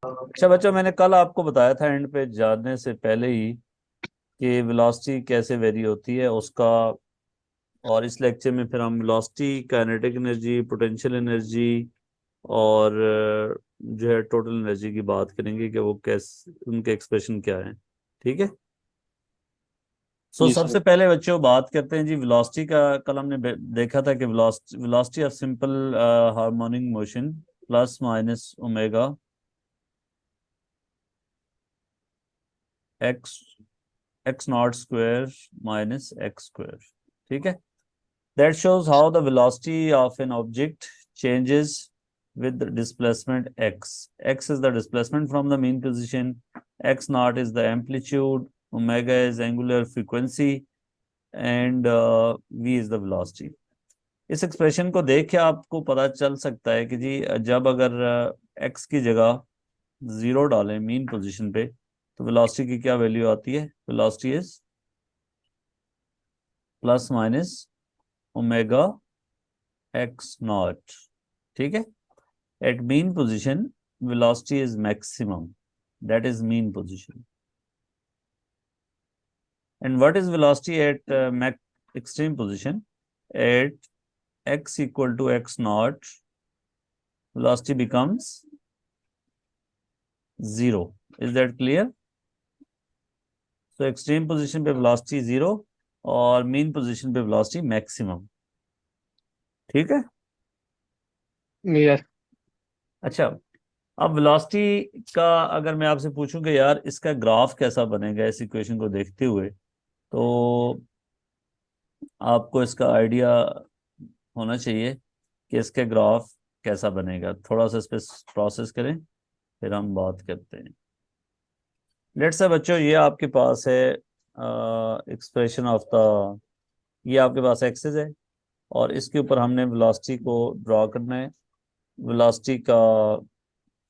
अच्छा बच्चों, मैंने कल आपको बताया था एंड पे जाने से पहले ही कि वेलोसिटी कैसे वेरी होती है उसका। और इस लेक्चर में फिर हम velocity, kinetic energy, potential energy और जो है टोटल एनर्जी की बात करेंगे कि वो कैसे, उनके एक्सप्रेशन क्या है। ठीक है। जी सबसे सर। पहले बच्चों बात करते हैं जी वेलोसिटी का। कल हमने देखा था कि velocity of simple harmonic motion plus minus omega x x naught square minus x square. ठीक है। That shows how the velocity of an object changes with the displacement x. X is the displacement from the mean position, x naught is the amplitude, omega is angular frequency, and v is the velocity. इस expression को देख के आपको पता चल सकता है कि जी जब अगर x की जगह जीरो डालें मीन पोजीशन पे तो वेलोसिटी की क्या वैल्यू आती है। Velocity is plus minus omega x naught. ठीक है। At mean position velocity is maximum, that is mean position. And what is velocity at extreme position? At x equal to x naught, velocity becomes zero. Is that clear? So extreme position पे velocity zero और mean position पे velocity maximum. ठीक है। Yes. अच्छा, अब velocity का अगर मैं आपसे पूछूं कि यार इसका ग्राफ कैसा बनेगा इस इक्वेशन को देखते हुए, तो आपको इसका आइडिया होना चाहिए कि इसके ग्राफ कैसा बनेगा। थोड़ा सा इस पे प्रोसेस करें, फिर हम बात करते हैं। लेट्स से बच्चों ये आपके पास है एक्सप्रेशन ऑफ द, ये आपके पास एक्सेस है और इसके ऊपर हमने वेलोसिटी को ड्रॉ करना है। वेलोसिटी का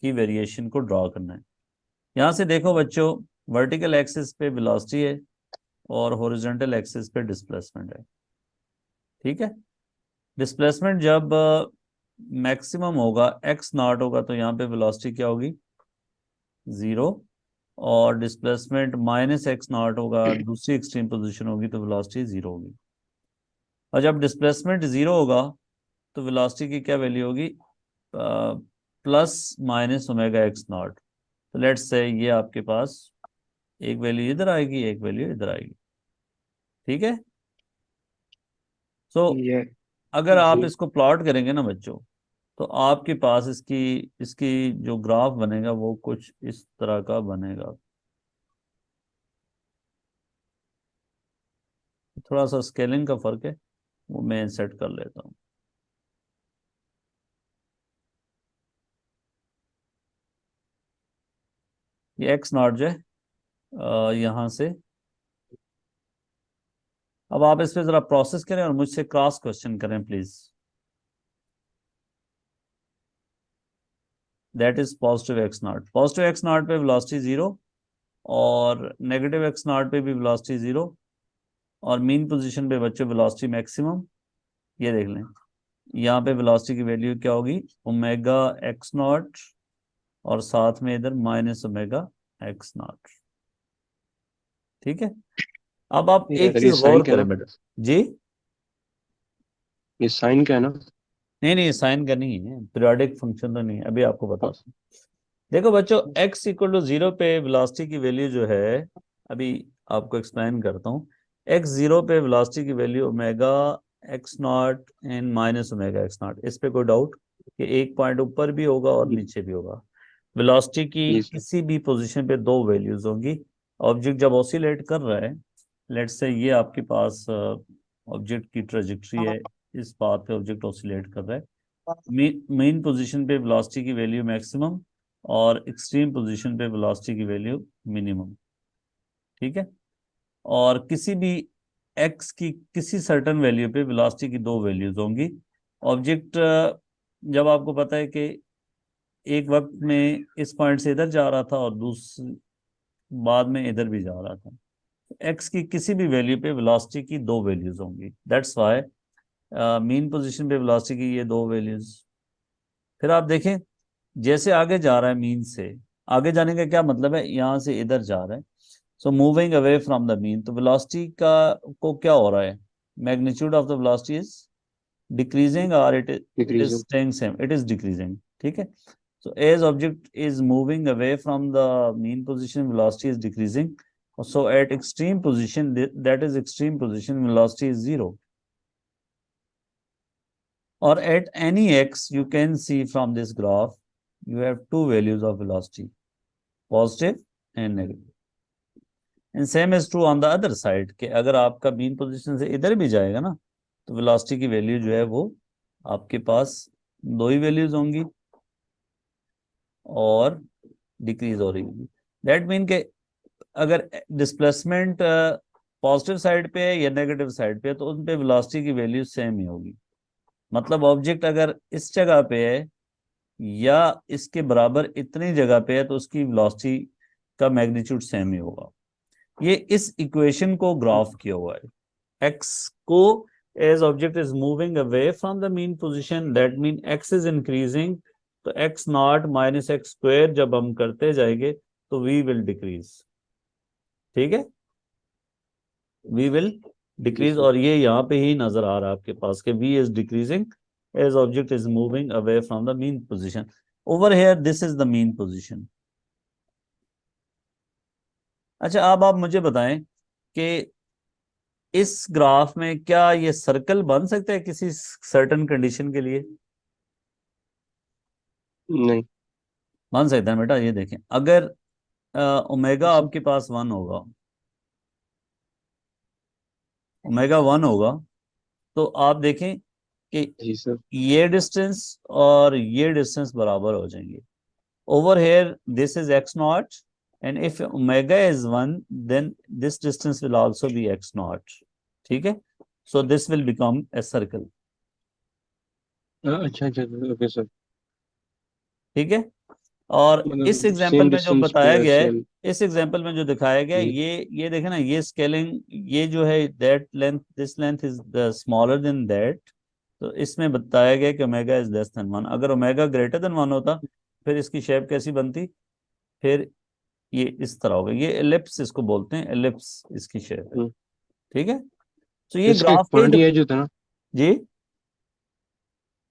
की वेरिएशन को ड्रॉ करना है। यहाँ से देखो बच्चों, वर्टिकल एक्सिस पे वेलोसिटी है और हॉरिजॉन्टल एक्सिस पे डिस्प्लेसमेंट है। ठीक है। डिस्प्लेसमेंट जब मैक्सिमम होगा, एक्स नॉट होगा, तो यहाँ पे वेलोसिटी क्या होगी, जीरो। और डिस्प्लेसमेंट माइनस एक्स नॉट होगा, दूसरी एक्सट्रीम पोजीशन होगी, तो वेलोसिटी जीरो होगी। और जब डिस्प्लेसमेंट जीरो होगा तो वेलोसिटी की क्या वैल्यू होगी, plus minus omega x not. तो लेट्स से ये आपके पास एक वैल्यू इधर आएगी, एक वैल्यू इधर आएगी। ठीक है। सो ये अगर आप जी। इसको प्लॉट करेंगे ना बच्चों, तो आपके पास इसकी इसकी जो ग्राफ बनेगा वो कुछ इस तरह का बनेगा। थोड़ा सा स्केलिंग का फर्क है, वो मैं सेट कर लेता हूँ। ये एक्स नॉट जो है यहाँ से, अब आप इस पे जरा प्रोसेस करें और मुझसे क्रॉस क्वेश्चन करें please. That is positive x not. Positive x not पे वेलोसिटी जीरो और नेगेटिव एक्स नॉट पे भी वेलोसिटी जीरो और मीन पोजीशन पे बच्चों वेलोसिटी मैक्सिमम। ये देख लें, यहाँ पे वेलोसिटी की वैल्यू क्या होगी, ओमेगा एक्स नॉट और साथ में इधर माइनस ओमेगा एक्स नॉट। ठीक है। अब आप ये एक सर, चीज ये गौर साइन क्या है ना करें। बेटा? जी, ये साइन क्या है ना? नहीं नहीं, साइन का नहीं है, पीरियोडिक फंक्शन तो नहीं है, अभी आपको बताता हूँ। देखो बच्चों, x इक्वल टू जीरो पे वेलोसिटी की वैल्यू जो है, अभी आपको एक्सप्लेन करता हूँ। x जीरो पे वेलोसिटी की value omega x not and minus omega x not. इस पे कोई डाउट कि एक पॉइंट ऊपर भी होगा और जी नीचे भी होगा। वेलोसिटी की जी सर। किसी भी पोजीशन पे दो वैल्यूज होंगी। ऑब्जेक्ट जब ऑसिलेट कर रहा है, लेट्स से ये आपके पास ऑब्जेक्ट की ट्रेजेक्ट्री है, इस पाथ पे ऑब्जेक्ट ऑसिलेट कर रहा है। मेन पोजीशन पे वेलोसिटी की वैल्यू मैक्सिमम और एक्सट्रीम पोजीशन पे वेलोसिटी की वैल्यू मिनिमम। ठीक है। और किसी भी एक्स की किसी सर्टेन वैल्यू पे वेलोसिटी की दो वैल्यूज होंगी। ऑब्जेक्ट जब आपको पता है कि एक वक्त में इस पॉइंट से इधर जा रहा था और दूसरी बाद में इधर भी जा रहा था, एक्स की किसी भी वैल्यू पे वेलोसिटी की दो वैल्यूज होंगी। दैट्स व्हाई मीन पोजीशन पे वेलोसिटी की ये दो वैल्यूज। फिर आप देखें, जैसे आगे जा रहा है मीन से, आगे जाने का क्या मतलब है, यहाँ से इधर जा रहा है, so moving away from the mean, तो वेलोसिटी का को क्या हो रहा है, magnitude of the velocity is decreasing और it is decreasing. Staying same, it is decreasing, ठीक है। So as object is moving away from the mean position, velocity is decreasing. So at extreme position, that is extreme position, velocity is zero. Or at any x, you can see from this graph, you have two values of velocity, positive and negative. And same is true on the other side, कि अगर आपका mean position से इधर भी जाएगा ना, तो velocity की वैल्यू जो है वो आपके पास दो ही वैल्यूज होंगी और डिक्रीज हो रही होगी। दैट मीन के अगर डिस्प्लेसमेंट पॉजिटिव साइड पे है या नेगेटिव साइड पे है, तो उन पे वेलोसिटी की वैल्यू सेम ही होगी। मतलब ऑब्जेक्ट अगर इस जगह पे है या इसके बराबर इतनी जगह पे है, तो उसकी वेलोसिटी का मैग्नीट्यूड सेम ही होगा। ये इस इक्वेशन को ग्राफ किया हुआ है, एक्स को as object is moving away from the mean position, that mean x is increasing, तो x naught minus x square जब हम करते जाएंगे तो वी विल डिक्रीज, ठीक है, वी विल जी डिक्रीज। सर। और ये यहाँ पे ही नजर आ रहा है आपके पास कि v is decreasing as object is moving away from the mean position. Over here this is the mean position. अच्छा, अब आप मुझे बताएं कि इस ग्राफ में क्या ये सर्कल बन सकता है किसी सर्टेन कंडीशन के लिए? नहीं। बन सकता है बेटा, ये देखें, अगर ओमेगा जी आपके पास वन होगा, ओमेगा वन होगा, तो आप देखें कि जी सर। ये डिस्टेंस और ये डिस्टेंस बराबर हो जाएंगे। Over here, this is x naught, and if omega is 1, then this distance will also be x naught. ठीक है? So this will become a circle. अच्छा अच्छा, ओके सर। ठीक है? और इस मतलब एग्जाम्पल सेम में जो डिस्टेंस पे बताया है, गया है, सेम। इस एग्जाम्पल में जो दिखाया गया है, जी ये देखे ना, ये स्केलिंग, ये जो है that length, this length is the smaller than that, तो इसमें बताया गया कि omega is less than one. अगर ओमेगा ग्रेटर देन वन होता, फिर इसकी शेप कैसी बनती, फिर ये इस तरह होगा, ये एलिप्स इसको बोलते हैं, एलिप्स इसकी शेप है, हम्म। ठीक है। तो ये इसका एक ग्राफ के पॉइंट जो, ही एज होता है ना जी,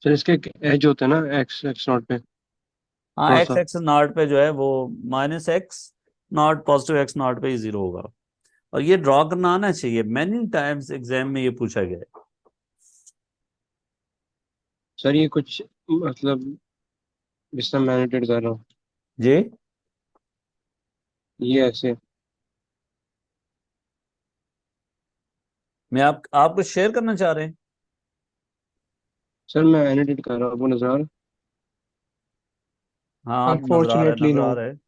सर, इसका एक एज होता है ना एक्स एक्स नॉट पे हाँ, थोड़ा एक्स सा। एक्स नॉट पे जो है वो minus x not, positive x not पे ही जीरो होगा। और ये ड्रॉ करना आना चाहिए, मैनी टाइम्स एग्जाम में ये पूछा गया है। सर ये कुछ मतलब जिससे मैं मैनिपुलेट कर रहा हूँ, जी, ये ऐसे। मैं आप कुछ शेयर करना चाह रहे हैं? सर मैं एडिट कर रहा हूँ, आपको नजर आ रहा है? हाँ, आप नजर आ रहे हैं, Unfortunately, नजर आ no. रहे हैं।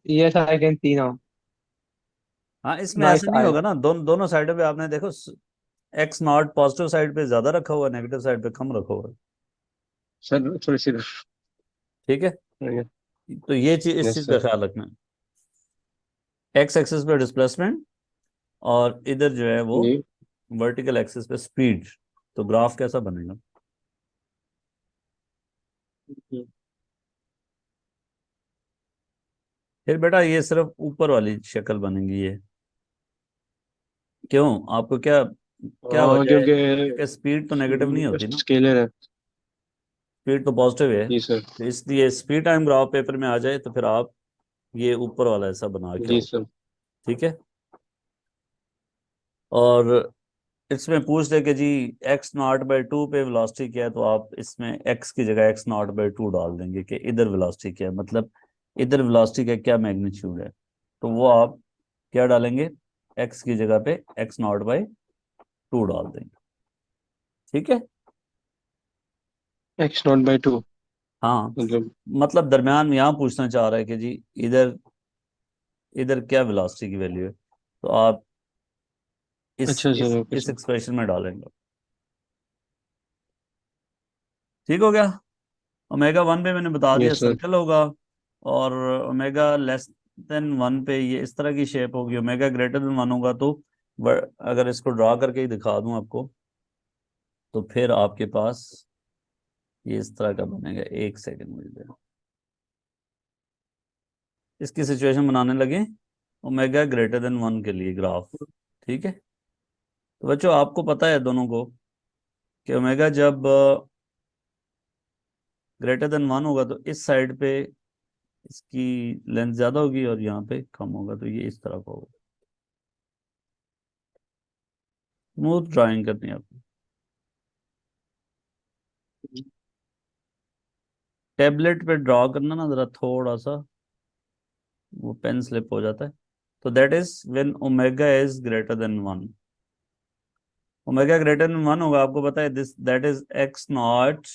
Yes, I can see now. हाँ, इसमें ऐसा Nice नहीं eye. होगा ना, दोनों साइडों पे आपने देखो, एक्स नॉट पॉजिटिव साइड पे ज्यादा रखा हुआ है, नेगेटिव साइड पे कम रखा हुआ है, सर थोड़ी सी। ठीक है। तो ये चीज, इस यस चीज का सर। ख्याल रखना है, एक्स एक्सिस पे डिस्प्लेसमेंट और इधर जो है वो जी। वर्टिकल एक्सिस पे स्पीड, तो ग्राफ कैसा बनेगा? फिर बेटा ये सिर्फ ऊपर वाली शक्ल बनेगी ये, क्यों, आपको क्या क्या हाँ वजह है, क्योंकि क्योंकि स्पीड तो नेगेटिव नहीं होती ना, स्केलर है। स्पीड तो पॉजिटिव है, जी सर। तो इसलिए स्पीड टाइम ग्राफ पेपर में आ जाए तो फिर आप ये ऊपर वाला ऐसा बना के जी आओ, सर। ठीक है। और इसमें पूछ ले कि जी एक्स नॉट बाई टू पे वेलोसिटी क्या है, तो आप इसमें एक्स की जगह एक्स नॉट बाई टू डाल देंगे कि इधर वेलोसिटी क्या है, मतलब इधर वेलोसिटी का क्या मैग्नीट्यूड है, तो वो आप क्या डालेंगे, एक्स की जगह पे एक्स नॉट बाई टू डाल देंगे, ठीक है। X not by two. हाँ, मतलब। मतलब दरमियान में यहाँ पूछना चाह रहा है कि जी इधर इधर क्या वेलोसिटी की वैल्यू है, तो आप इस अच्छा इस सर, ओके इस सर। एक्सप्रेशन में डालेंगे, ठीक हो गया। ओमेगा वन पे मैंने बता दिया यस सर। सर्कल होगा, और ओमेगा लेस देन वन पे ये इस तरह की शेप होगी, ओमेगा ग्रेटर देन वन होगा तो अगर इसको ड्रा करके ही दिखा दूं आपको, तो फिर आपके पास ये इस तरह का बनेगा, एक सेकंड मुझे इसकी सिचुएशन बनाने लगे ओमेगा ग्रेटर देन 1 के लिए ग्राफ। ठीक है, तो बच्चों आपको पता है दोनों को कि ओमेगा जब ग्रेटर देन 1 होगा तो इस साइड पे इसकी लेंथ ज्यादा होगी और यहाँ पे कम होगा, तो ये इस तरफ होगा। स्मूथ ड्राइंग करनी है आपको। टेबलेट पे ड्रॉ करना ना जरा थोड़ा सा, वो पेन स्लिप हो जाता है। तो that is when omega is greater than 1। Omega greater than 1 होगा, आपको पता है this, that is x not.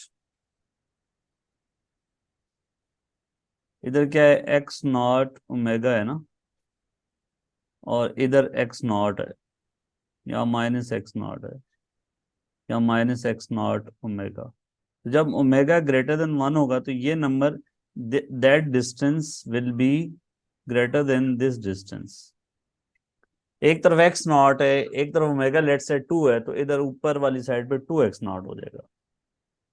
इधर क्या है, एक्स नॉट ओमेगा है ना, और इधर एक्स नॉट है, या माइनस एक्स नॉट है, या माइनस एक्स नॉट ओमेगा। तो जब ओमेगा ग्रेटर देन 1 होगा तो ये number, that distance will be greater than this distance. एक तरफ एक्स नॉट है, एक तरफ ओमेगा लेट से 2 है, तो इधर ऊपर वाली साइड पे 2 एक्स नॉट हो जाएगा।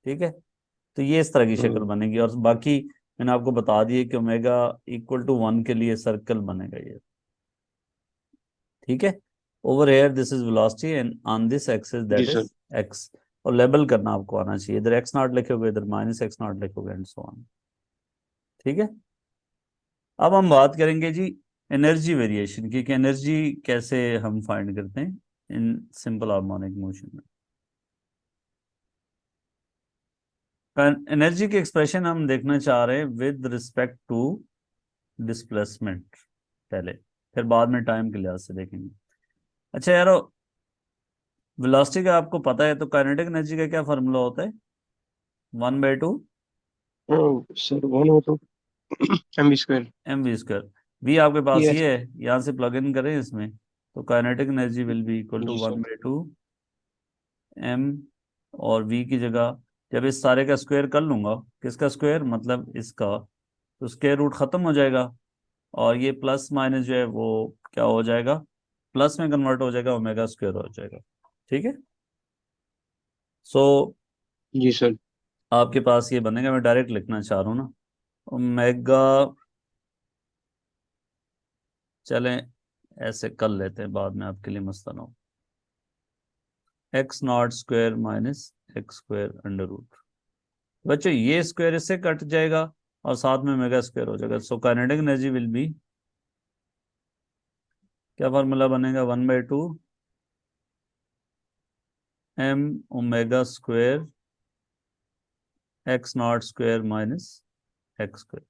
ठीक है, तो ये इस तरह की शक्ल हम्म, बनेगी। और बाकी मैंने आपको बता दिया कि ओमेगा इक्वल टू 1 के लिए सर्कल बनेगा ये। ठीक है, over here this is velocity and on this axis जी दैट सर। Is x. और लेबल करना आपको आना चाहिए, इधर एक्स नॉट लिखोगे, इधर माइनस एक्स नॉट लिखोगे, एंड सो ऑन। ठीक है, अब हम बात करेंगे जी एनर्जी वेरिएशन की, कि एनर्जी कैसे हम फाइंड करते हैं इन सिंपल हार्मोनिक मोशन में। एनर्जी की एक्सप्रेशन हम देखना चाह रहे हैं विद रिस्पेक्ट टू डिस्प्लेसमेंट पहले, फिर बाद में टाइम के लिहाज से देखेंगे। अच्छा यारो, वेलोसिटी का आपको पता है, तो काइनेटिक एनर्जी का क्या फार्मूला होता है, 1/2 सर वन हो तो mv²। M we square. We आपके पास यस। ये है, यहाँ से प्लग इन करें इसमें, तो kinetic energy will be equal to जी सर। 1/2 एम, और वी की जगह जब इस सारे का स्क्वायर कर लूंगा, किसका स्क्वायर मतलब इसका, तो स्क्वायर रूट खत्म हो जाएगा, और ये प्लस माइनस जो है वो क्या हो जाएगा, प्लस में कन्वर्ट हो जाएगा, ओमेगा स्क्वायर हो जाएगा। ठीक है, सो जी सर। आपके पास ये बनेगा, मैं डायरेक्ट लिखना चाह रहा हूँ ना, ओमेगा, चलें ऐसे कर लेते हैं, बाद में आपके लिए मसला ना हो, x naught square minus x square under root. बच्चों ये स्क्वायर इससे कट जाएगा और साथ में ओमेगा स्क्वायर हो जाएगा, so kinetic energy will B, क्या फार्मूला बनेगा, 1/2 m omega square x naught square minus x square.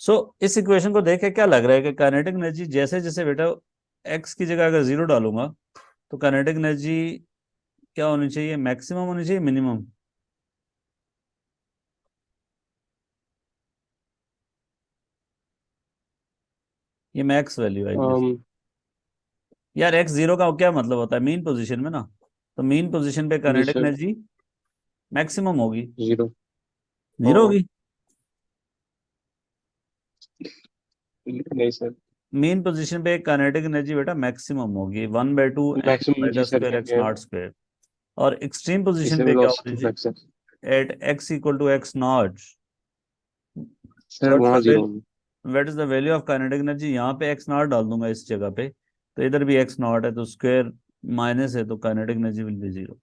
सो इस इक्वेशन को देख के क्या लग रहा है कि काइनेटिक एनर्जी जैसे जैसे बेटा एक्स की जगह अगर जीरो डालूंगा, तो काइनेटिक एनर्जी क्या होनी चाहिए, मैक्सिमम होनी चाहिए, मिनिमम। ये max value I guess. um, यार एक्स जीरो का क्या मतलब होता है, मीन पोजीशन में ना, तो मीन पोजीशन पे जी काइनेटिक सर। एनर्जी मैक्सिमम होगी, जीरो। जीरो होगी। नहीं सर। मीन पोजीशन पे काइनेटिक एनर्जी बेटा मैक्सिमम होगी, 1/2 एम मैक्सिमम जी ओमेगा सर स्क्वायर क्या एक्स क्या है। Naught square. और एक्सट्रीम पोजीशन इसे पे क्या वेलोसिटी होनी फ्लक्स है। चाहिए, at x equal to x naught. Sir what वहाँ इज जीरो द होगी। What is the value of kinetic energy, यहाँ पे एक्स नॉट डाल दूंगा इस जगह पे, तो इधर भी एक्स नॉट है, तो स्क्वायर माइनस है, तो kinetic energy will B zero.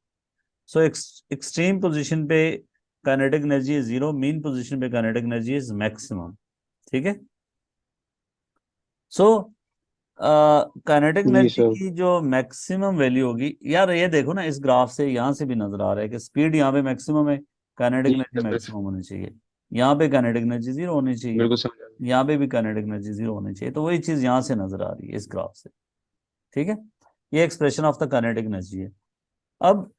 So extreme position पे kinetic energy is zero, mean position पे काइनेटिक एनर्जी इज मैक्सिमम। ठीक है, सो काइनेटिक जी एनर्जी सर। की जो मैक्सिमम वैल्यू होगी, यार ये देखो ना, इस ग्राफ से यहाँ से भी नजर आ रहा है कि स्पीड यहाँ पे मैक्सिमम है, काइनेटिक जी एनर्जी सर। मैक्सिमम होनी चाहिए। यहाँ पे काइनेटिक एनर्जी जीरो होनी चाहिए, बिल्कुल समझा। यहाँ पे भी काइनेटिक एनर्जी जीरो होनी चाहिए, तो वही चीज यहाँ से नजर आ रही है इस ग्राफ से। ठीक है, ये expression of the kinetic energy है। अब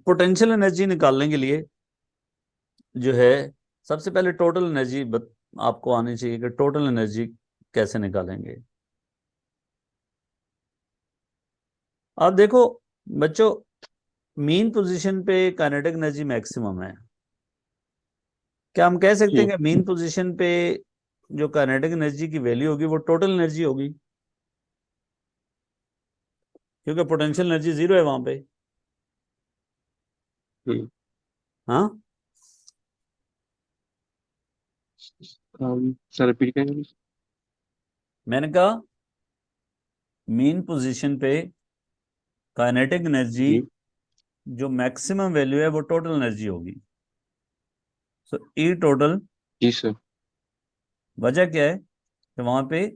पोटेंशियल एनर्जी निकालने के लिए जो है, सबसे पहले टोटल एनर्जी आपको आनी चाहिए कि टोटल एनर्जी कैसे निकालेंगे। अब देखो बच्चों, मीन पोजीशन पे काइनेटिक एनर्जी मैक्सिमम है, क्या हम कह सकते जी। हैं कि मीन पोजीशन पे जो काइनेटिक एनर्जी की वैल्यू होगी वो टोटल एनर्जी होगी, क्योंकि पोटेंशियल एनर्जी जीरो है वहां पे। हम्म। हाँ, सर रिपीट करेंगे। मैंने कहा मीन पोजीशन पे काइनेटिक एनर्जी जी जो मैक्सिमम वैल्यू है वो टोटल एनर्जी होगी। सो ई टोटल, जी सर। वजह क्या है कि वहां पे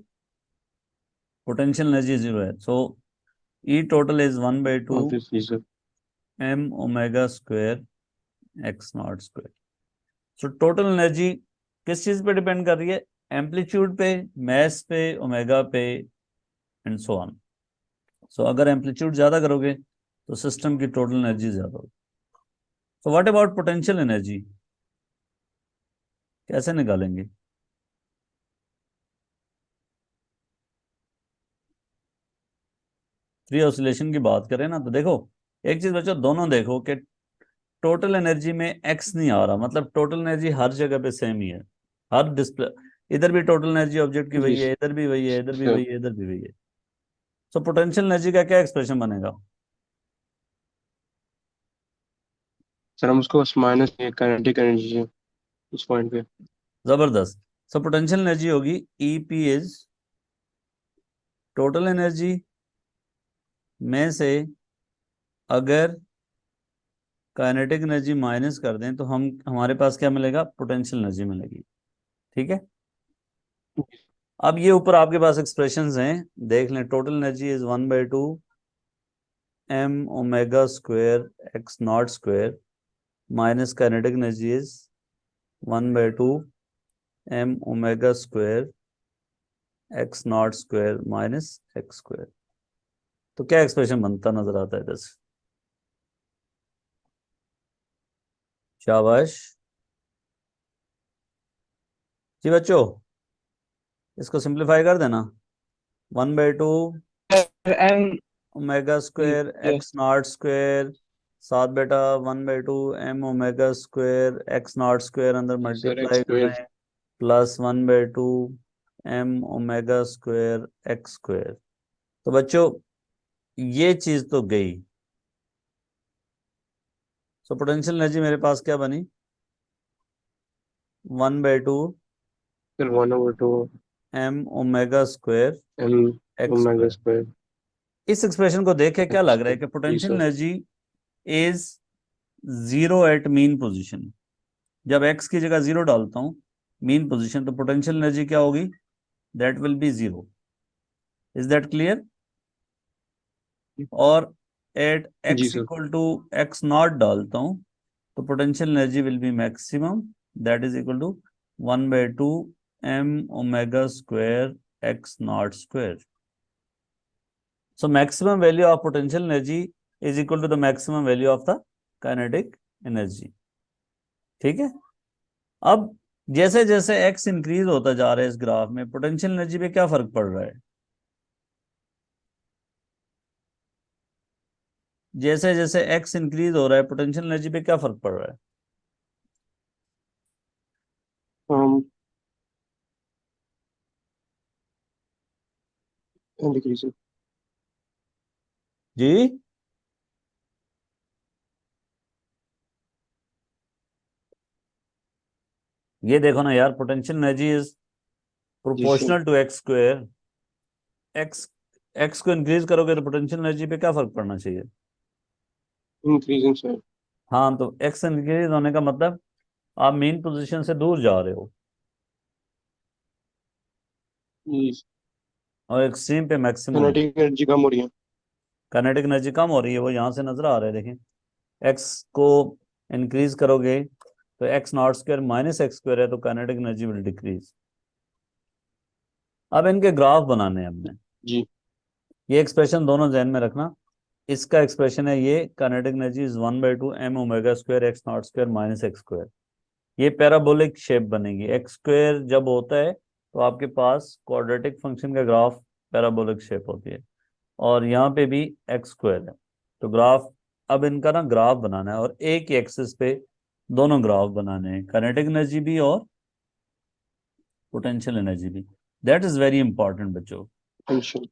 पोटेंशियल एनर्जी जीरो है। सो ई total is 1/2 obviously sir. M omega square x naught square. So total energy किस चीज पे डिपेंड कर रही है? एम्पलीट्यूड पे, मैस पे, ओमेगा पे, एंड सो ऑन। सो अगर एम्पलीट्यूड ज्यादा करोगे तो सिस्टम की टोटल एनर्जी ज्यादा होगी। So what about potential energy, कैसे निकालेंगे? फ्री ऑसिलेशन की बात करें ना, तो देखो एक चीज बच्चों, दोनों देखो कि टोटल एनर्जी में एक्स नहीं आ रहा, मतलब टोटल एनर्जी हर जगह पे सेम ही है। हर डिस्प्ले, इधर भी टोटल एनर्जी ऑब्जेक्ट की जी वही है, इधर भी वही है, इधर भी सर। वही है, इधर भी वही है। सो पोटेंशियल एनर्जी का क्या एक्सप्रेशन बनेगा? सर हम उसको बस माइनस काइनेटिक एनर्जी से उस पॉइंट पे। जबरदस्त। सो पोटेंशियल एनर्जी होगी E P is total energy में से अगर काइनेटिक एनर्जी माइनस कर दें तो हम हमारे पास क्या मिलेगा? पोटेंशियल एनर्जी मिलेगी। ठीक है। अब ये ऊपर आपके पास एक्सप्रेशंस हैं, देख लें। Total energy is 1/2 m omega square x naught square minus kinetic energy is 1/2 m omega square x naught square minus x square. तो क्या एक्सप्रेशन बनता नजर आता है इधर से? शाबाश जी बच्चों, इसको सिंप्लीफाई कर देना। 1/2 m. Omega square yes. X naught square, साथ बेटा 1/2 m omega square x naught square अंदर जी सर एक्स मल्टीप्लाई कर स्क्वायर। रहे हैं, plus 1/2 m omega square x square. तो बच्चों ये चीज तो गई। सो पोटेंशियल एनर्जी मेरे पास क्या बनी? 1/2 फिर 1/2 m omega square m x omega square. Square इस एक्सप्रेशन को देख के क्या एक्स लग रहा है स्क्वायर। कि जी potential sir. Energy is zero eight mean position. जब एक्स की जगह जीरो डालता हूं मीन पोजीशन, तो पोटेंशियल एनर्जी क्या होगी? That will B zero. Is that clear? और eight ji x sir. Equal to x not डालता हूं तो potential energy will B maximum, that is equal to 1/2 m omega square x naught square. So maximum value of potential energy is equal to the maximum value of the kinetic energy. ठीक है। अब जैसे जैसे x increase होता जा रहा है इस ग्राफ में, पोटेंशियल एनर्जी पे क्या फर्क पड़ रहा है? जैसे जैसे एक्स इंक्रीज हो रहा है पोटेंशियल एनर्जी पे क्या फर्क पड़ रहा है? हम डिक्रीज। जी ये देखो ना यार, पोटेंशियल एनर्जी इज जी sir. Proportional to x square. X x को इंक्रीज करोगे तो पोटेंशियल एनर्जी पे क्या फर्क पड़ना चाहिए? Increasing sir. हाँ, तो एक्स इंक्रीज होने का मतलब आप मेन पोजीशन से दूर जा रहे हो जी। और एक्सट्रीम पे मैक्सिमम है। काइनेटिक एनर्जी कम हो रही है। काइनेटिक एनर्जी कम हो रही है, वो यहाँ से नजर आ रहा है, देखें। एक्स को इंक्रीज करोगे तो x naught square minus x square है, तो काइनेटिक एनर्जी विल डिक्रीज। अब इनके ग्राफ बनाने हैं हमने। जी ये एक्सप्रेशन दोनों जहन में रखना। इसका एक्सप्रेशन है ये, kinetic energy is 1/2 m omega square x naught square minus x square. ये पैराबोलिक शेप बनेगी। एक्स स्क्वायर जब होता है तो आपके पास क्वाड्रेटिक फंक्शन का ग्राफ पैराबोलिक शेप होती है, और यहाँ पे भी एक्स स्क्वायर है। तो ग्राफ, अब इनका ना ग्राफ बनाना है और एक ही एक्सिस पे दोनों ग्राफ बनाने हैं, काइनेटिक एनर्जी भी और पोटेंशियल एनर्जी भी। दैट इज वेरी इंपॉर्टेंट बच्चों। टेंशन।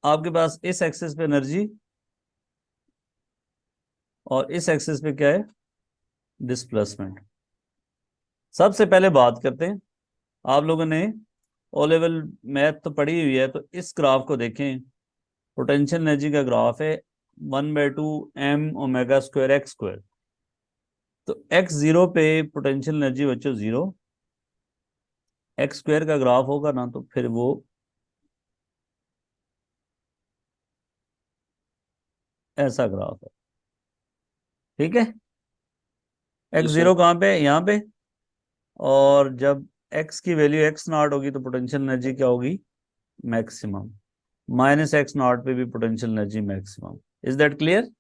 आपके पास इस एक्सिस पे एनर्जी और इस एक्सिस पे क्या है? डिस्प्लेसमेंट। सबसे पहले बात करते हैं, आप लोगों ने ओ लेवल मैथ तो पढ़ी हुई है, तो इस ग्राफ को देखें। पोटेंशियल एनर्जी का ग्राफ है 1/2 m omega square x square. तो एक्स जीरो पे पोटेंशियल एनर्जी बच्चों जीरो, एक्स स्क्वायर का ग्राफ होगा ना तो फिर वो ऐसा ग्राफ है। ठीक है, जी एक्स सर। जीरो कहाँ पे है? यहाँ पे। और जब एक्स की वैल्यू एक्स नॉट होगी तो पोटेंशियल एनर्जी क्या होगी? मैक्सिमम। माइनस एक्स नॉट पे भी potential energy maximum. Is that clear?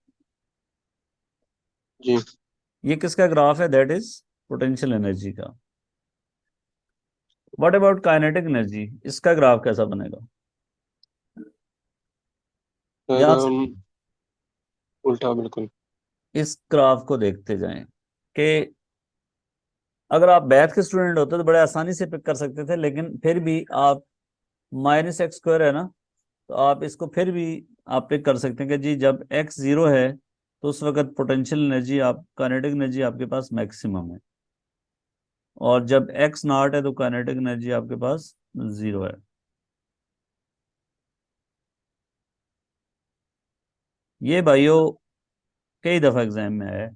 जी ये किसका ग्राफ है? दैट इज पोटेंशियल एनर्जी का। व्हाट अबाउट काइनेटिक एनर्जी, इसका ग्राफ कैसा बनेगा? सर, ध्यान से उल्टा बिल्कुल। इस ग्राफ को देखते जाएं कि अगर आप मैथ के स्टूडेंट होते तो बड़े आसानी से पिक कर सकते थे, लेकिन फिर भी आप माइनस एक्स स्क्वायर है ना, तो आप इसको फिर भी आप पिक कर सकते हैं कि जी जब एक्स जीरो है तो उस वक्त पोटेंशियल एनर्जी, आप काइनेटिक एनर्जी आपके पास मैक्सिमम है। और जब एक्स नॉट है तो काइनेटिक एनर्जी आपके पास जीरो है। ये भाइयों कई दफा एग्जाम में आया है।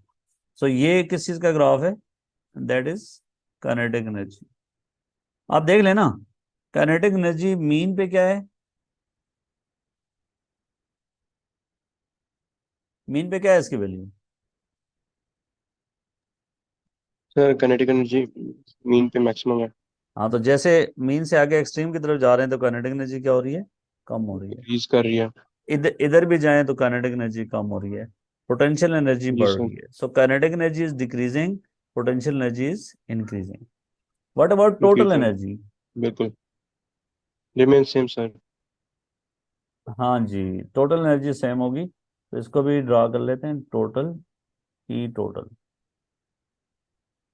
सो ये किस चीज का ग्राफ है? That is kinetic energy. आप देख लेना, काइनेटिक एनर्जी मीन पे क्या है? मीन पे क्या है इसकी value? Sir kinetic energy mean पे मैक्सिमम है। हाँ, तो जैसे मीन से आगे एक्सट्रीम की तरफ जा रहे हैं तो काइनेटिक एनर्जी क्या हो रही है? कम हो रही है। इंक्रीज कर रही है। इधर इधर भी जाएं तो काइनेटिक एनर्जी कम हो रही है, पोटेंशियल एनर्जी जी बढ़ सर। रही है। So kinetic energy is decreasing, potential energy is increasing. What about total increasing. Energy? बिल्कुल। Remain same sir. हाँ जी, टोटल एनर्जी सेम होगी, तो इसको भी ड्रा कर लेते हैं। टोटल ई टोटल,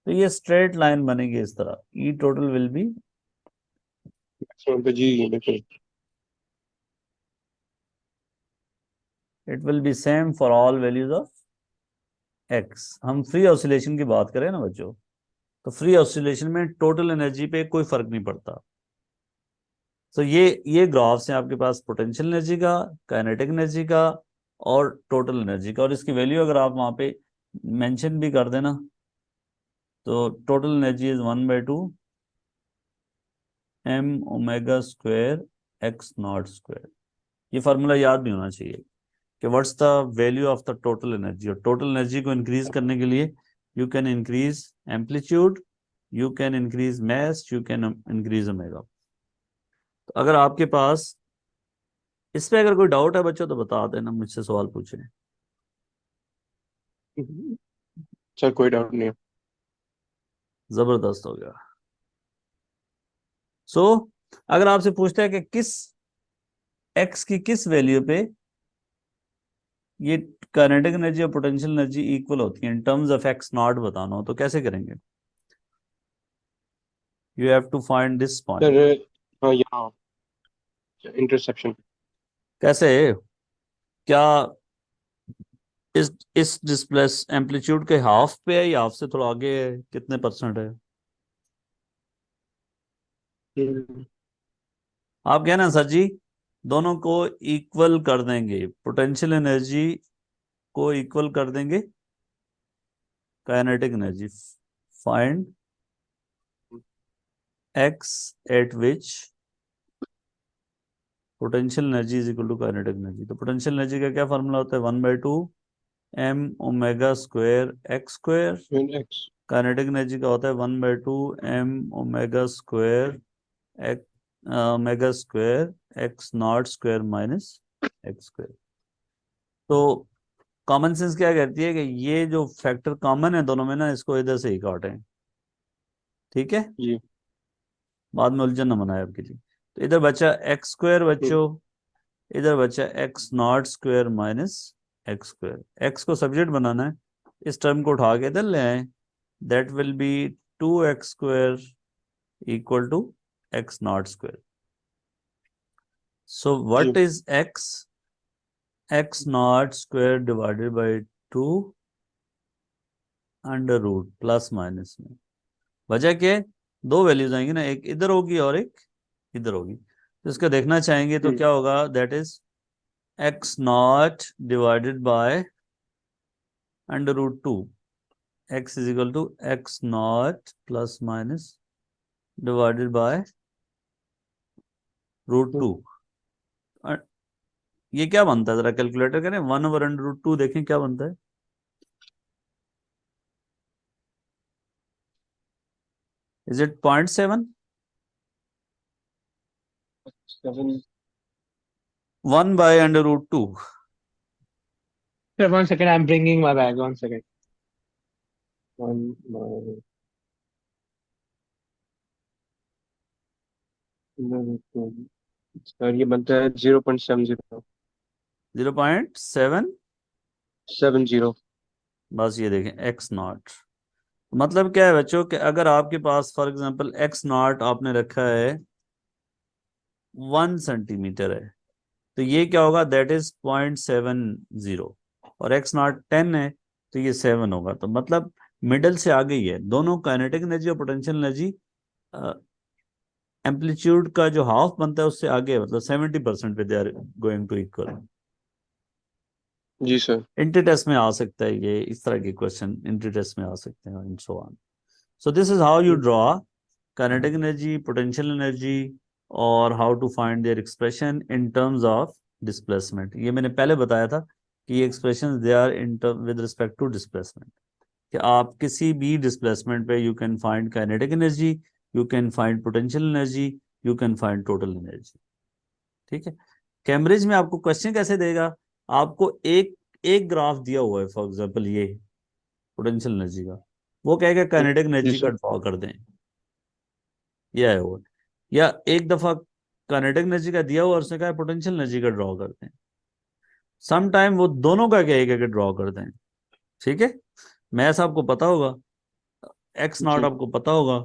तो ये स्ट्रेट लाइन बनेगी इस तरह। ई टोटल विल बी, मैक्सिमम पे जी बिल्कुल। It will be same for all values of x. हम फ्री ऑसिलेशन की बात करें ना बच्चों, तो फ्री ऑसिलेशन में टोटल एनर्जी पे कोई फर्क नहीं पड़ता। तो ये ग्राफ्स हैं आपके पास पोटेंशियल एनर्जी का, काइनेटिक एनर्जी का और टोटल एनर्जी का। और इसकी वैल्यू अगर आप वहां पे मेंशन भी कर देना, तो total energy is 1/2 m omega square x naught square. ये फार्मूला याद भी होना चाहिए कि what's the value of the total energy. और टोटल एनर्जी को इंक्रीज करने के लिए you can increase amplitude, you can increase mass, you can increase omega. तो अगर आपके पास इस पे अगर कोई डाउट है बच्चों तो बता देना, मुझसे सवाल पूछे। सर कोई डाउट नहीं है। जबरदस्त हो गया। सो अगर आपसे पूछता है कि किस एक्स की किस वैल्यू पे ये काइनेटिक एनर्जी और पोटेंशियल एनर्जी इक्वल होती है in terms of x naught बताना हो, तो कैसे करेंगे? You have to find this sir point. हाँ यहाँ इंटरसेप्शन। कैसे? क्या इस डिस्प्लेस एम्पलीट्यूड के हाफ पे है या हाफ से थोड़ा आगे है? कितने परसेंट है? आप क्या ना सर जी, दोनों को इक्वल कर देंगे, पोटेंशियल एनर्जी को इक्वल कर देंगे kinetic energy. Find x at which potential energy is equal to kinetic energy. तो पोटेंशियल एनर्जी का क्या फार्मूला होता है? 1/2 m omega square x square. X. Kinetic energy का होता है 1/2 m omega square x naught square minus x square. तो common sense क्या कहती है कि ये जो फैक्टर कॉमन है दोनों में ना, इसको इधर से ही काटें। ठीक है, जी। बाद में उलझन न बनाए आपके लिए। तो इधर बचा एक्स स्क्वायर बच्चों, इधर बचा x naught square minus x square. X को सब्जेक्ट बनाना है, इस टर्म को उठा के इधर ले आए। That will be 2x² equal to x naught square. So what जी is x? X naught square divided by 2 under root plus minus में। वजह क्या है? दो वैल्यूज आएंगी ना, एक इधर होगी और एक इधर होगी। तो इसका देखना चाहेंगे तो हम्म। क्या होगा, that is x naught divided by √2। X is equal to x naught plus minus divided by √2। ये क्या बनता है, जरा कैलकुलेटर करें, 1/√2 देखें क्या बनता है। Is it 0.7? 7। 1/√2। Sir, 1 second. I'm bringing my bag. 1 second. One, sir ये बनता है 0.70। 0.7। 70। बस ये देखें एक्स नॉट, मतलब क्या है बच्चों कि अगर आपके पास फॉर एग्जांपल एक्स नॉट आपने रखा है 1 सेंटीमीटर है, तो ये क्या होगा, दैट इज 0.70। और एक्स नॉट 10 है तो ये 7 होगा। तो मतलब मिडल से आगे ही है दोनों, काइनेटिक एनर्जी और पोटेंशियल एनर्जी एम्पलीट्यूड का जो हाफ बनता है उससे आगे है, मतलब 70% पे they are going to equal. जी सर। इंटर टेस्ट में आ सकता है ये, इस तरह के क्वेश्चन इंटर टेस्ट में आ सकते हैं and so on. So this is how you draw kinetic energy, potential energy, और how to find their expression in terms of displacement. ये मैंने पहले बताया था कि ये expression they are in with respect to displacement, कि आप किसी भी डिस्प्लेसमेंट पे you can find kinetic energy, you can find potential energy, you can find total energy. ठीक है। कैम्ब्रिज में आपको क्वेश्चन कैसे देगा, आपको एक एक ग्राफ दिया हुआ है, फॉर एग्जांपल ये पोटेंशियल एनर्जी का, वो कहेगा काइनेटिक जी एनर्जी का सर। ड्रॉ कर दें, यह है वो। या एक दफा काइनेटिक एनर्जी का दिया हुआ और उसने कहा पोटेंशियल एनर्जी का ड्रॉ कर दें। सम टाइम वो दोनों का कहेगा कि ड्रॉ कर दें। ठीक है। मैथ्स आपको पता होगा, एक्स नॉट जी आपको पता होगा,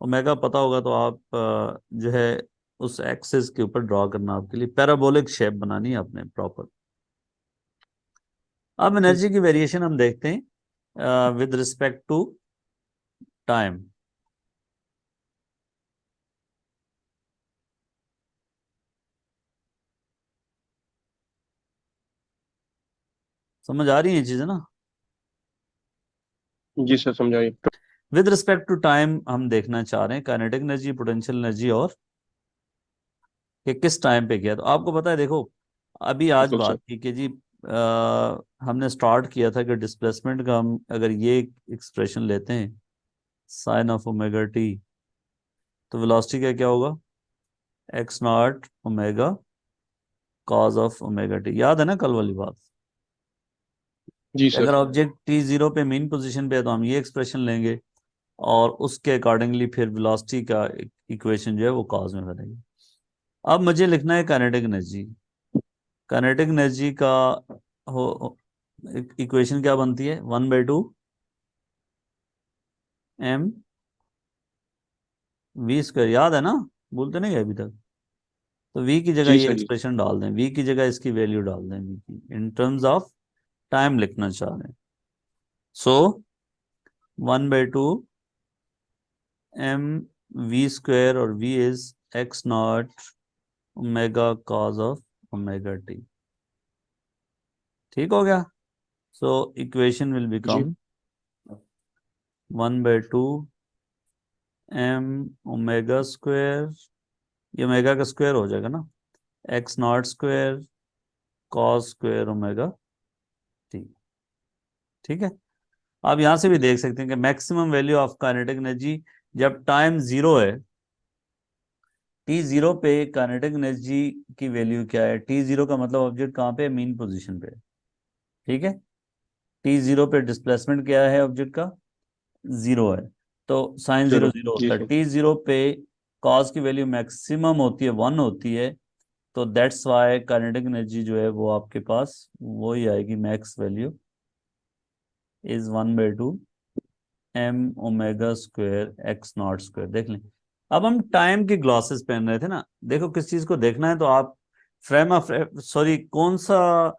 ओमेगा पता होगा, तो आप जो है उस एक्सिस के ऊपर ड्रॉ करना, आपके लिए पैराबोलिक शेप बनानी है आपने प्रॉपर। अब एनर्जी की वेरिएशन हम देखते हैं विद रिस्पेक्ट टू टाइम। समझ आ रही है चीजें ना। जी सर, समझाइए। विद रिस्पेक्ट टू टाइम हम देखना चाह रहे हैं काइनेटिक एनर्जी, पोटेंशियल एनर्जी, और कि किस टाइम पे किया। तो आपको पता है, देखो अभी आज बिल्कुल सर। बात की कि जी हमने स्टार्ट किया था कि डिस्प्लेसमेंट का हम अगर ये एक्सप्रेशन लेते हैं साइन ऑफ ओमेगा टी, तो वेलोसिटी का क्या होगा, x naught omega cos of omega T. याद है ना कल वाली बात, जी कि अगर सर। ऑब्जेक्ट टी जीरो पे मीन पोजीशन पे है तो हम ये एक्सप्रेशन लेंगे, और उसके अकॉर्डिंगली फिर वेलोसिटी का इक्वेशन जो है वो कॉज में बनेगी। अब मुझे लिखना है काइनेटिक एनर्जी। काइनेटिक एनर्जी का हो इक्वेशन क्या बनती है, 1/2 mv²। याद है ना, भूलते नहीं है अभी तक। तो v की जगह जी ये सर। जी एक्सप्रेशन डाल दें, v की जगह इसकी वैल्यू डाल दें, v की इन टर्म्स ऑफ टाइम लिखना चाह रहे हैं। सो 1/2 mv², और v is x naught omega cos of omega t. ठीक हो गया। सो इक्वेशन विल जी। बिकम 1/2 m ओमेगा², ये ओमेगा का स्क्वायर हो जाएगा ना, x0² cos² ओमेगा टी। ठीक है। आप यहां से भी देख सकते हैं कि maximum value of kinetic energy जब टाइम जीरो है, टी जीरो पे काइनेटिक एनर्जी की वैल्यू क्या है, टी जीरो का मतलब ऑब्जेक्ट कहाँ पे है, मीन पोजीशन पे है। ठीक है। टी जीरो पे डिस्प्लेसमेंट क्या है ऑब्जेक्ट का, जीरो है, तो साइन जीरो चलो। जीरो जी होता है। सर। टी जीरो पे कॉस की वैल्यू मैक्सिमम होती है, 1 होती है, तो दैट्स वाई काइनेटिक एनर्जी जो है वो आपके पास वही आएगी, max value is 1/2 m ओमेगा² x0²। देख लें। अब हम टाइम के ग्लासेस पहन रहे थे ना, देखो किस चीज को देखना है तो आप फ्रेम ऑफ, सॉरी कौन सा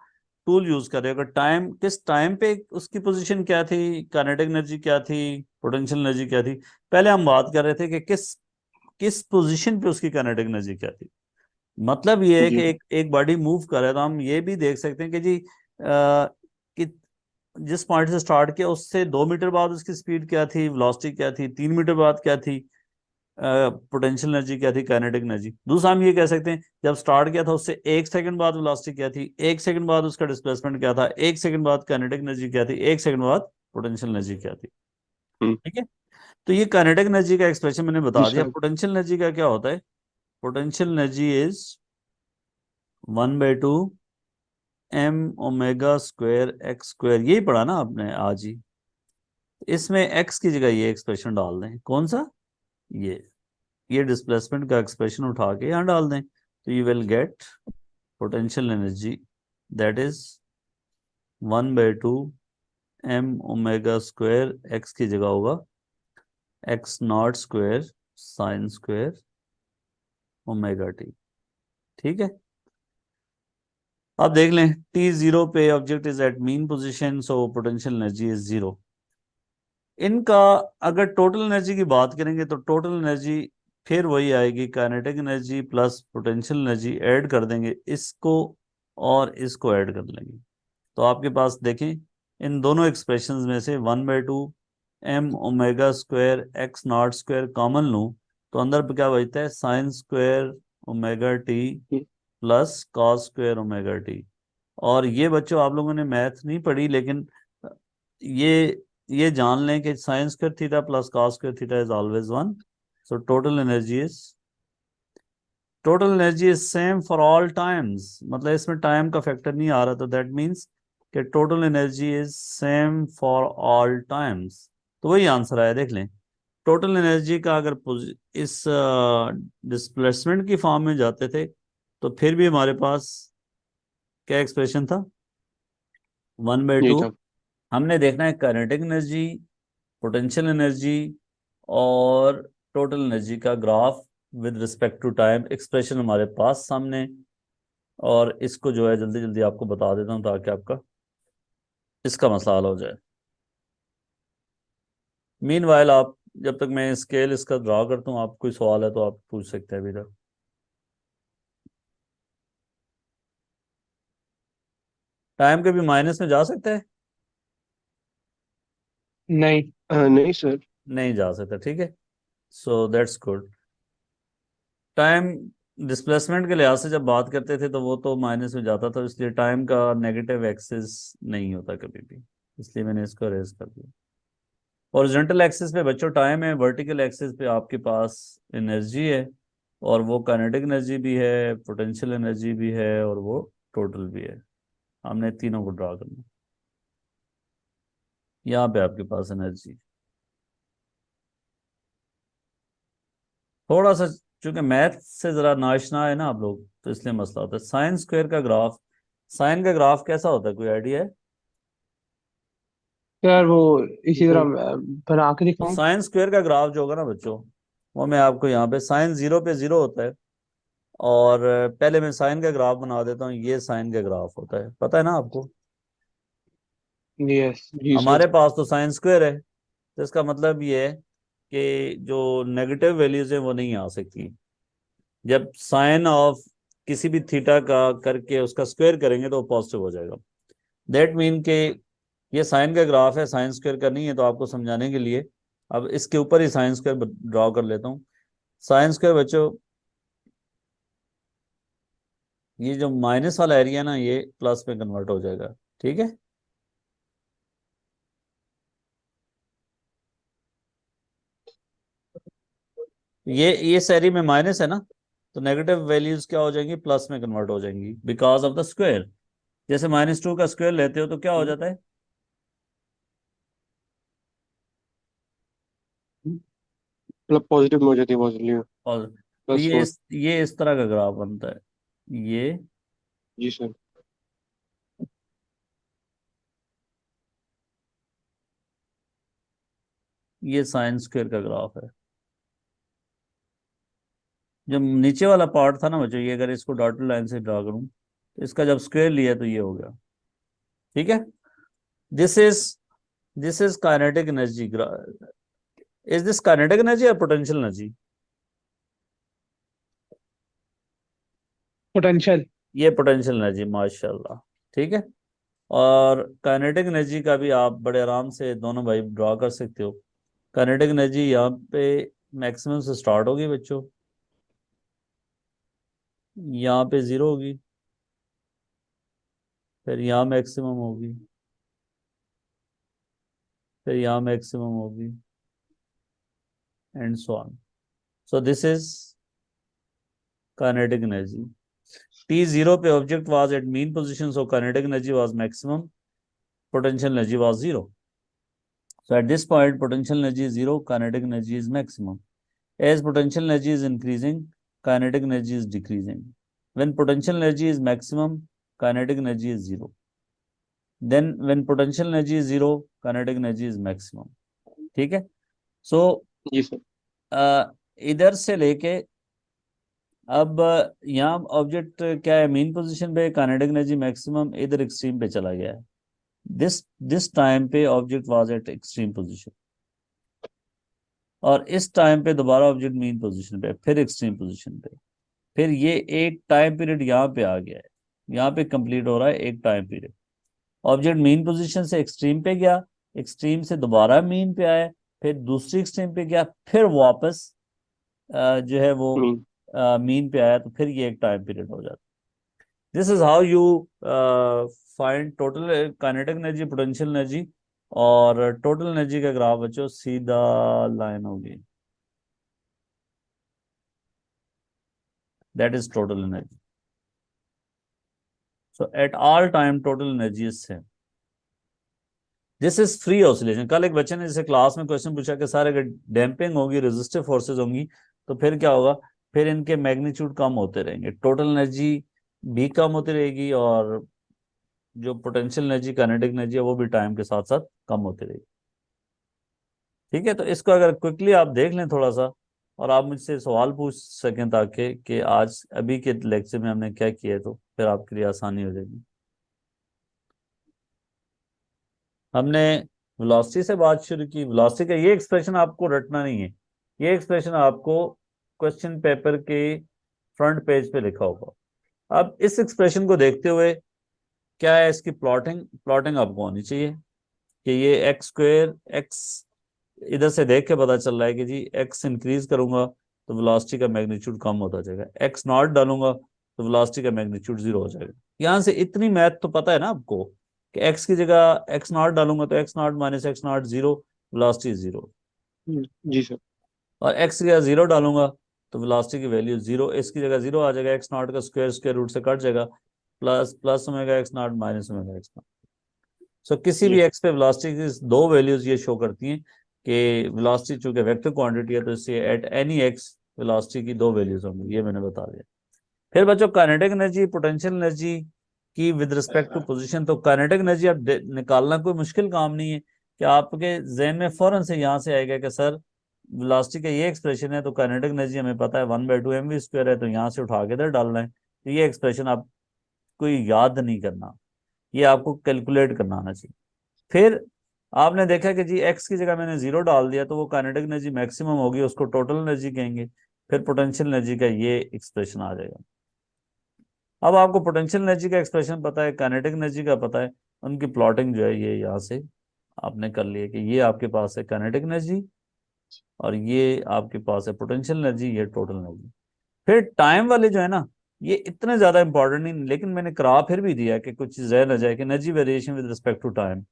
टूल यूज कर रहे हो, अगर टाइम किस टाइम पे उसकी पोजीशन क्या थी, काइनेटिक एनर्जी क्या थी, पोटेंशियल एनर्जी क्या थी। पहले हम बात कर रहे थे कि किस किस पोजीशन पे उसकी काइनेटिक एनर्जी क्या थी। मतलब ये है कि जी। एक बॉडी मूव कर रहा है तो हम ये भी देख सकते हैं कि जी कि जिस पॉइंट से स्टार्ट किया उससे 2 मीटर बाद उसकी स्पीड क्या थी, वेलोसिटी क्या थी, 3 मीटर बाद क्या थी, पोटेंशियल एनर्जी क्या थी, काइनेटिक एनर्जी। दूसरा हम ये कह सकते हैं जब स्टार्ट किया था उससे 1 सेकंड बाद वेलोसिटी क्या थी, 1 सेकंड बाद उसका डिस्प्लेसमेंट क्या था, 1 सेकंड बाद काइनेटिक एनर्जी क्या थी, 1 सेकंड बाद पोटेंशियल एनर्जी क्या थी। हम्म। ठीक है। तो ये काइनेटिक एनर्जी का एक्सप्रेशन मैंने जी बता दिया। सर। पोटेंशियल एनर्जी का क्या होता है? पोटेंशियल एनर्जी इज 1/2 m⍵² यही पढ़ा ना आपने आज ही। इसमें x की जगह ये एक्सप्रेशन डाल दें। कौन सा? ये ये डिस्प्लेसमेंट का एक्सप्रेशन उठा के यहाँ डाल दें तो you will get potential energy that is 1/2 m⍵² x की जगह होगा x0² sine square omega t. ठीक है। अब देख लें t0 पे object is at mean position so potential energy is 0। इनका अगर टोटल एनर्जी की बात करेंगे तो टोटल एनर्जी फिर वही आएगी, kinetic energy plus potential energy add कर देंगे इसको और इसको ऐड कर लेंगे। तो आपके पास देखें इन दोनों एक्सप्रेशंस में से 1/2 m⍵² x0² कॉमन लूँ तो अंदर पे क्या बचता है, sine square omega T plus cos square omega T. और ये बच्चों आप लोगों ने मैथ नहीं पढ़ी लेकिन ये जान लें कि sine square theta plus cos square theta is always 1। So total energy is same for all times. मतलब इसमें टाइम का फैक्टर नहीं आ रहा तो दैट मीन्स कि total energy is same for all times. तो वही आंसर आया देख लें। टोटल एनर्जी का अगर इस डिस्प्लेसमेंट की फॉर्म में जाते थे तो फिर भी हमारे पास क्या एक्सप्रेशन था, वन बाई यही टू था। हमने देखना है काइनेटिक एनर्जी, पोटेंशियल एनर्जी और टोटल एनर्जी का graph with respect to time. Expression हमारे पास सामने और इसको जो है जल्दी जल्दी आपको बता देता हूँ ताकि आपका इसका मसला हल हो जाए। मीनवाइल आप जब तक मैं स्केल इसका ड्रा करता हूँ, आप कोई सवाल है तो आप पूछ सकते हैं अभी तक। टाइम के भी माइनस में जा सकते हैं? नहीं नहीं सर। नहीं जा सकता। ठीक है। So that's good. Time displacement के लिहाज से जब बात करते थे तो वो तो माइनस में जाता था, इसलिए टाइम का नेगेटिव एक्सिस नहीं होता कभी भी, इसलिए मैंने इसको रेज कर दिया। हॉरिजॉन्टल एक्सिस पे बच्चों टाइम है, वर्टिकल एक्सिस पे आपके पास एनर्जी है और वो काइनेटिक एनर्जी भी है, पोटेंशियल एनर्जी भी है और वो टोटल भी है। हमने तीनों को ड्रा करना। यहाँ पे आपके पास एनर्जी थोड़ा सा, चूंकि मैथ से जरा नाशना है ना आप लोग तो इसलिए मसला होता है। साइन स्क्वायर का ग्राफ, साइन का ग्राफ कैसा होता है, कोई आइडिया है? यार वो इसी तरह बना के तो दिखाऊं? साइन स्क्वायर का ग्राफ जो होगा ना बच्चों, वो मैं आपको यहाँ पे साइन 0 पे 0 होता है। और पहले मैं साइन का ग्राफ बना देता हूँ। ये साइन का ग्राफ होता है, पता है ना आपको। यस जी हमारे सर। पास तो साइन स्क्वायर है तो इसका मतलब ये है कि जो नेगेटिव वैल्यूज है वो नहीं आ सकती। जब साइन ऑफ किसी भी थीटा का करके उसका स्क्वायर करेंगे तो वो पॉजिटिव हो जाएगा। दैट मीन के ये साइन का ग्राफ है, साइन स्क्वायर का नहीं है। तो आपको समझाने के लिए अब इसके ऊपर ही साइन स्क्वायर ड्रॉ कर लेता हूँ। साइन स्क्वायर बच्चों, ये जो माइनस वाला एरिया ना ये प्लस में कन्वर्ट हो जाएगा। ठीक है। ये सारी में माइनस है ना, तो नेगेटिव वैल्यूज क्या हो जाएंगी, प्लस में कन्वर्ट हो जाएंगी बिकॉज ऑफ द स्क्वायर। जैसे -2 का स्क्वायर लेते हो तो क्या हो जाता है? मतलब पॉजिटिव में हो जाती है, पॉजिटिव। और तो प्लस वन। ये इस तरह का ग्राफ बनता है। ये जी सर। ये साइन स्क्वायर का ग्राफ है। जो नीचे वाला पार्ट था ना बच्चों, ये अगर इसको डॉटेड लाइन से ड्रा करूं तो इसका जब स्क्वायर लिया तो ये हो गया। ठीक है। This is this is kinetic energy. Is this kinetic energy और पोटेंशियल एनर्जी? पोटेंशियल। ये पोटेंशियल एनर्जी, माशाल्लाह। ठीक है। और काइनेटिक एनर्जी का भी आप बड़े आराम से दोनों भाई ड्रॉ कर सकते हो। काइनेटिक एनर्जी यहाँ पे मैक्सिमम से स्टार्ट होगी बच्चों, यहाँ पे जीरो होगी, फिर यहाँ मैक्सिमम होगी, फिर यहाँ मैक्सिमम होगी, and so on. So this is kinetic energy. T zero पे object was at mean position, so kinetic energy was maximum, potential energy was zero. So at this point, potential energy is zero, kinetic energy is maximum. As potential energy is increasing, kinetic energy is decreasing. When potential energy is maximum, kinetic energy is zero. Then when potential energy is zero, kinetic energy is maximum. ठीक है। सो जी sir. इधर से लेके अब यहाँ object क्या है, mean position पे, काइनेटिक एनर्जी मैक्सिमम, इधर एक्सट्रीम पे चला गया है। दिस टाइम पे object was at extreme position, और इस टाइम पे दोबारा ऑब्जेक्ट मीन पोजीशन पे, फिर एक्सट्रीम पोजीशन पे, फिर ये एक टाइम पीरियड यहाँ पे आ गया है, यहाँ पे कंप्लीट हो रहा है एक time period. Object mean position से एक्सट्रीम पे गया, एक्सट्रीम से दोबारा मीन पे आया, फिर दूसरी एक्सट्रीम पे गया, फिर वापस जो है वो मीन। मीन पे आया, तो फिर ये एक टाइम पीरियड हो जाता है। This is how you find total kinetic energy, potential energy, और टोटल एनर्जी का ग्राफ बच्चों सीधा लाइन होगी, that is total energy. So at all time total energy is same. This is free oscillation. कल एक बच्चे ने जैसे क्लास में क्वेश्चन पूछा कि सर अगर डैम्पिंग होगी, रेजिस्टिव फोर्सेस होंगी, तो फिर क्या होगा, फिर इनके मैग्नीट्यूड कम होते रहेंगे, टोटल एनर्जी भी कम होती रहेगी, और जो पोटेंशियल एनर्जी, काइनेटिक एनर्जी है, वो भी टाइम के साथ साथ कम होती रहेगी। ठीक है। तो इसको अगर क्विकली आप देख लें थोड़ा सा, और आप मुझसे सवाल पूछ सकें, ताकि कि आज अभी के लेक्चर में हमने क्या किया है, तो फिर आपके लिए आसानी हो जाएगी। हमने वेलोसिटी से बात शुरू की। वेलोसिटी का ये एक्सप्रेशन आपको रटना नहीं है, ये एक्सप्रेशन आपको क्वेश्चन पेपर के फ्रंट पेज पे लिखा होगा। अब इस एक्सप्रेशन को देखते हुए क्या है, इसकी प्लॉटिंग प्लॉटिंग आपको होनी चाहिए कि ये एक्स स्क्वेयर, एक्स इधर से देख के पता चल रहा है कि जी एक्स इंक्रीज करूंगा तो वेलोसिटी का मैग्नीट्यूड कम होता जाएगा, एक्स नॉट डालूंगा तो वेलोसिटी का मैग्नीट्यूड जीरो हो जाएगा। यहां से इतनी मैथ तो पता है ना आपको कि एक्स की जगह एक्स नॉट डालूंगा तो x naught minus x naught zero, velocity zero. जी सर। और एक्स की जगह जीरो डालूंगा तो वेलोसिटी की वैल्यू जीरो, इसकी जगह जीरो आ जाएगा, एक्स नॉट का स्क्वायर स्क्वायर रूट से कट जाएगा, plus plus omega x naught minus omega x not. सो किसी भी जी। एक्स पे वेलोसिटी की दो वैल्यूज ये शो करती हैं कि वेलोसिटी चूंकि वेक्टर क्वांटिटी है, तो इससे एट एनी एक्स वेलोसिटी की दो वैल्यूज होंगी, ये मैंने बता दिया। फिर बच्चों काइनेटिक एनर्जी, पोटेंशियल एनर्जी की विद रिस्पेक्ट टू पोजीशन। तो काइनेटिक एनर्जी अब निकालना कोई मुश्किल काम नहीं है कि आपके जहन में फौरन से यहाँ से आएगा कि सर वेलोसिटी का ये एक्सप्रेशन है, तो काइनेटिक एनर्जी हमें पता है 1/2 mv² है, तो यहाँ से उठा के इधर डालना है। तो ये एक्सप्रेशन आपको याद नहीं करना, ये आपको कैलकुलेट करना आना चाहिए। फिर आपने देखा कि जी एक्स की जगह मैंने जीरो डाल दिया, तो वो काइनेटिक एनर्जी मैक्सिमम होगी, उसको टोटल एनर्जी कहेंगे। फिर पोटेंशियल एनर्जी का ये एक्सप्रेशन आ जाएगा। अब आपको पोटेंशियल एनर्जी का एक्सप्रेशन पता है, काइनेटिक एनर्जी का पता है, उनकी प्लॉटिंग जो है ये यहाँ से आपने कर लिया कि ये आपके पास है काइनेटिक एनर्जी, और ये आपके पास है पोटेंशियल एनर्जी, ये टोटल एनर्जी। फिर टाइम वाले जो है ना, ये इतने ज्यादा इंपॉर्टेंट नहीं, लेकिन मैंने करा फिर भी दिया कि कुछ चीज रह ना जाए कि energy variation with respect to time.